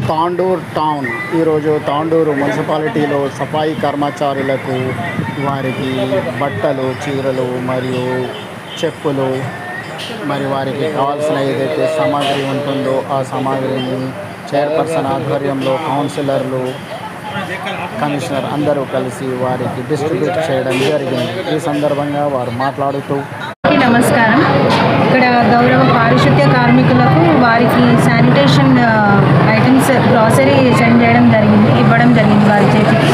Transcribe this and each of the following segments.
Tandur town ఈరోజు తాండూరు మున్సిపాలిటీలో సఫాయి కర్మచారులకు వారికి బట్టలు, చీరలు మరియు చెప్పులు మరి వారికి కావాల్సిన ఏదైతే సామాగ్రి ఉంటుందో ఆ సామాగ్రిని చైర్పర్సన్ ఆధ్వర్యంలో కౌన్సిలర్లు, కమిషనర్ అందరూ కలిసి వారికి డిస్ట్రిబ్యూట్ చేయడం జరిగింది. ఈ సందర్భంగా వారు మాట్లాడుతూ, నమస్కారం. ఇక్కడ గౌరవ పారిశుద్ధ్య కార్మికులకు వారికి శానిటేషన్ ఐటమ్స్ గ్రాసరీ సెండ్ చేయడం జరిగింది, ఇవ్వడం జరిగింది వారి చేతికి.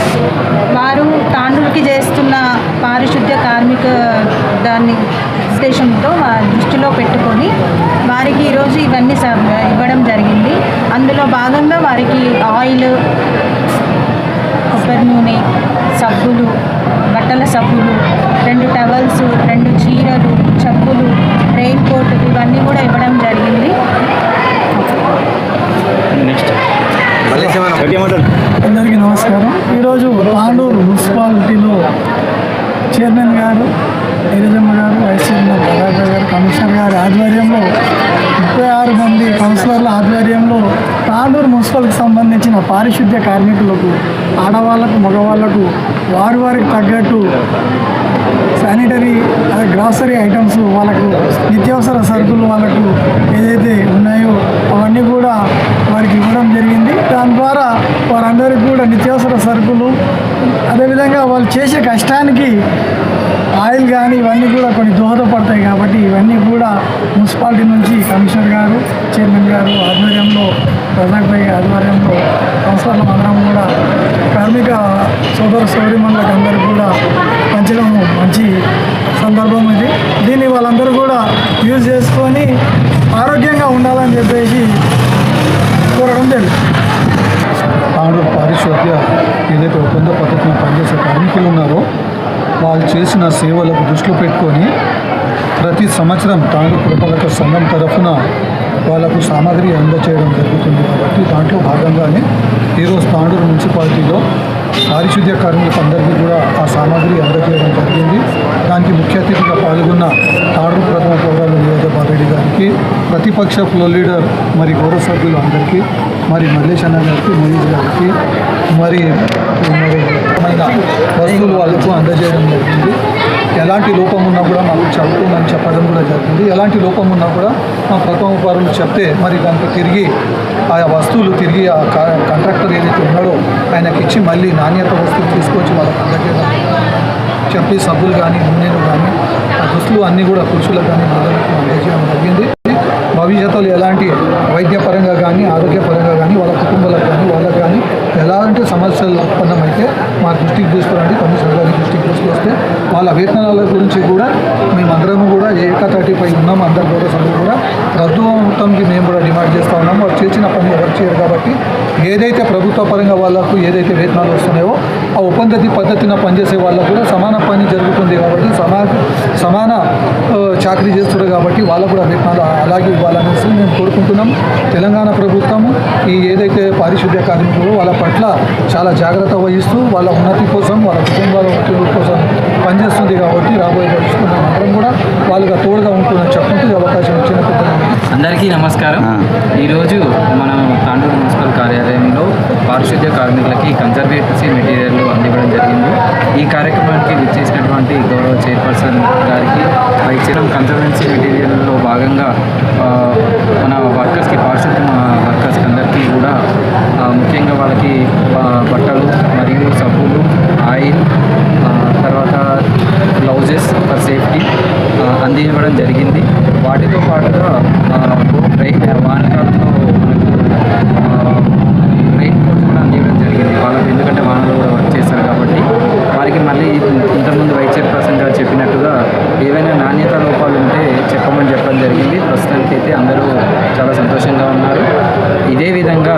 వారు తాండూరుకి చేస్తున్న పారిశుద్ధ్య కార్మిక దాన్ని ఉద్దేశంతో దృష్టిలో పెట్టుకొని వారికి ఈరోజు ఇవన్నీ ఇవ్వడం జరిగింది. అందులో భాగంగా వారికి ఆయిల్, కొబ్బరి నూనె, సబ్బులు, బట్టల సబ్బులు, 2 టవల్స్, 2 చీరలు, చెప్పులు, రెయిన్ కోట్ ఇవన్నీ కూడా ఇవ్వడం జరిగింది. అందరికీ నమస్కారం. ఈరోజు తాండూరు మున్సిపాలిటీలో చైర్మన్ గారు, నీరజమ్మ గారు, వైస్ చైర్మన్ ప్రభాకర్ గారు, కమిషనర్ గారి ఆధ్వర్యంలో 36 మంది కౌన్సిలర్ల ఆధ్వర్యంలో తాండూరు మున్సిపల్కి సంబంధించిన పారిశుద్ధ్య కార్మికులకు, ఆడవాళ్లకు, మగవాళ్లకు వారికి తగ్గట్టు శానిటరీ గ్రాసరీ ఐటమ్స్, వాళ్ళకు నిత్యావసర సరుకులు వాళ్ళకు ఏదైతే ఉన్నాయో అవన్నీ కూడా వారికి ఇవ్వడం జరిగింది. దాని ద్వారా వారందరికీ కూడా నిత్యావసర సరుకులు, అదేవిధంగా వాళ్ళు చేసే కష్టానికి ఆయిల్ కానీ ఇవన్నీ కూడా కొన్ని దోహదపడతాయి. కాబట్టి ఇవన్నీ కూడా మున్సిపాలిటీ నుంచి కమిషనర్ గారు, చైర్మన్ గారు ఆధ్వర్యంలో, ప్రసాద్ భాయ్ ఆధ్వర్యంలో కౌన్సిలర్ల అందరం కూడా కార్మిక సోదరులకు అందరికీ కూడా పంచడం మంచి సందర్భం ఇది. దీన్ని వాళ్ళందరూ కూడా యూజ్ చేసుకొని ఆరోగ్యంగా ఉండాలని చెప్పేసి కోరడం జరిగింది. తాండూరు పారిశుద్ధ్య ఏదైతే ఒప్పంద పద్ధతిలో పనిచేసే కార్మికులు ఉన్నారో వాళ్ళు చేసిన సేవలకు దృష్టిలో పెట్టుకొని ప్రతి సంవత్సరం తాండూరు పురపాలక సంఘం తరఫున వాళ్ళకు సామాగ్రి అందజేయడం జరుగుతుంది. కాబట్టి దాంట్లో భాగంగానే ఈరోజు తాండూరు మున్సిపాలిటీలో పారిశుద్ధ్య కార్మికులందరికీ కూడా ఆ సామాగ్రి అందజేయడం జరిగింది. దానికి ముఖ్య అతిథిగా పాల్గొన్న తాండూరు ప్రథమ పౌరాలు నియోజకవర్గ రెడ్డి గారికి, ప్రతిపక్ష ఫ్లోర్ లీడర్ మరి గౌరవ సభ్యులు అందరికీ, మరి మల్లేష్ అన్న గారికి, మొయిజ్ గారికి, మరి వస్తువులు వాళ్ళకు అందజేయడం జరిగింది. ఎలాంటి లోపం ఉన్నా కూడా మాకు చదువుతుందని చెప్పడం కూడా జరిగింది. ఎలాంటి లోపం ఉన్నా కూడా మా ప్రథమ పౌరులు చెప్తే మరి దానికి తిరిగి ఆ వస్తువులు తిరిగి ఆ కాంట్రాక్టర్ ఏదైతే ఉన్నాడో ఆయనకి ఇచ్చి మళ్ళీ నాణ్యత వస్తువులు తీసుకొచ్చి వాళ్ళకి అందజేయడం చెప్పి సబ్బులు కానీ, నూనెలు కానీ, ఆ దుస్తులు అన్నీ కూడా పురుషులకు కానీ మహిళలకు అందజేయడం జరిగింది. భవిష్యత్తులో ఎలాంటి వైద్యపరంగా కానీ, ఆరోగ్యపరంగా కానీ, వాళ్ళ కుటుంబాలకు కానీ, వాళ్ళకి కానీ ఎలాంటి సమస్యలు ఉత్పన్నమైతే మా దృష్టికి తీసుకురండి, కమిషనర్ గారి దృష్టికి తీసుకొస్తే వాళ్ళ వేతనాల గురించి కూడా మేమందరము కూడా ఏకతాటిపై ఉన్నాము. అందరి గౌరవ సభ్యులు కూడా రద్దు మొత్తానికి మేము కూడా డిమాండ్ చేస్తూ ఉన్నాము. వాళ్ళు చేసిన పని ఎవరు చేయరు కాబట్టి ఏదైతే ప్రభుత్వ పరంగా వాళ్ళకు ఏదైతే వేతనాలు వస్తున్నాయో ఆ ఒప్పంద పద్ధతిన పనిచేసే వాళ్ళకు కూడా సమాన పని జరుగుతుంది. కాబట్టి సమాన చాకరీ చేస్తున్నారు కాబట్టి వాళ్ళకు కూడా వేతనాలు అలాగే ఇవ్వాలనేసి మేము కోరుకుంటున్నాం. తెలంగాణ ప్రభుత్వము ఈ ఏదైతే పారిశుద్ధ్య కార్మికులు వాళ్ళ పట్ల చాలా జాగ్రత్త వహిస్తూ వాళ్ళ ఉన్నతి కోసం, వాళ్ళ కుటుంబాల ఉన్నతి కోసం పనిచేస్తుంది. కాబట్టి రాబోయే భవిష్యత్తు అందరం కూడా వాళ్ళకి తోడుగా ఉంటుందని చెప్పుకుంటూ అవకాశం ఇచ్చిన అందరికీ నమస్కారం. ఈరోజు మనం తాండూరు మున్సిపల్ కార్యాలయంలో పారిశుద్ధ్య కార్మికులకి కన్జర్వేటరీ మెటీరియల్ అందివ్వడం జరిగింది. ఈ కార్యక్రమానికి విచ్చేసినటువంటి గౌరవ చైర్పర్సన్ గారికి, వైస్ చైర్మన్ కన్జర్వేటరీ మెటీరియల్లో భాగంగా మన వర్కర్స్కి, పారిశుద్ధ్య వర్కర్స్కి అందరికీ కూడా ముఖ్యంగా వాళ్ళకి బట్టలు మరియు సబ్బులు, ఆయిల్, తర్వాత గ్లౌజెస్ ఫర్ సేఫ్టీ అందివ్వడం జరిగింది. వాటితో పాటుగా వానకాలంలో రెయిన్ కోట్స్ కూడా అందివ్వడం జరిగింది వాళ్ళకి. ఎందుకంటే వానలో కూడా వర్క్ చేస్తారు కాబట్టి వారికి మళ్ళీ ఇంతకుముందు వైస్ చైర్పర్సన్ గారు చెప్పినట్టుగా ఏవైనా నాణ్యత లోపాలు ఉంటే చెప్పడం జరిగింది. ప్రస్తుతానికైతే అందరూ చాలా సంతోషంగా ఉన్నారు. ఇదే విధంగా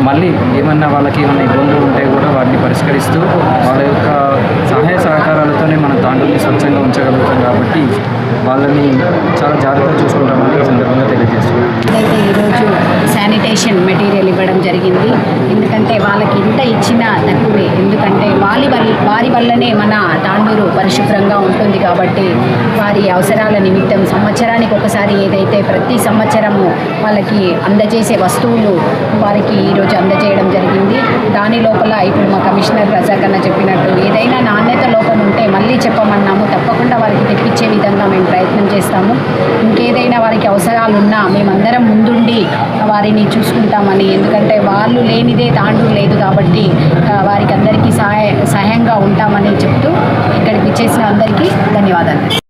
మళ్ళీ ఏమన్నా వాళ్ళకి ఏమైనా ఇబ్బందులు ఉంటే కూడా వాటిని పరిష్కరిస్తూ వాళ్ళ యొక్క సహాయ సహకారాలతోనే మన తాండూరుని స్వచ్ఛంగా ఉంచగలుగుతాం కాబట్టి వాళ్ళని చాలా జాగ్రత్తగా చూసుకుంటామని ఈ సందర్భంగా తెలియజేస్తున్నాం. అయితే ఈరోజు శానిటేషన్ మెటీరియల్ ఇవ్వడం జరిగింది. ఎందుకంటే వాళ్ళకి ఇంత ఇచ్చినా తక్కువే. ఎందుకంటే వారి వల్లనే మన తాండూరు పరిశుభ్రంగా ఉంటుంది కాబట్టి వారి అవసరాల నిమిత్తం సంవత్సరానికి ఒకసారి ఏదైతే ప్రతి సంవత్సరము వాళ్ళకి అందజేసే వస్తువులు వారికి ఈరోజు అందజేయడం జరిగింది. దాని లోపల ఇప్పుడు మా కమిషనర్ రజాక్ అన్న చెప్పినట్టు ఏదైనా నాణ్యత లోపం ఉంటే మళ్ళీ చెప్పమన్నాము. తప్పకుండా వారికి తెప్పించే విధంగా మేము ప్రయత్నం చేస్తాము. ఇంకేదైనా వారికి అవసరాలు ఉన్నా మేమందరం ముందుండి వారిని చూసుకుంటామని. ఎందుకంటే వాళ్ళు లేనిదే తాండూరు లేదు కాబట్టి వారికి అందరికీ సహాయంగా ఉంటామని చెప్తూ ఇక్కడికి చేసిన అందరికీ ధన్యవాదాలు.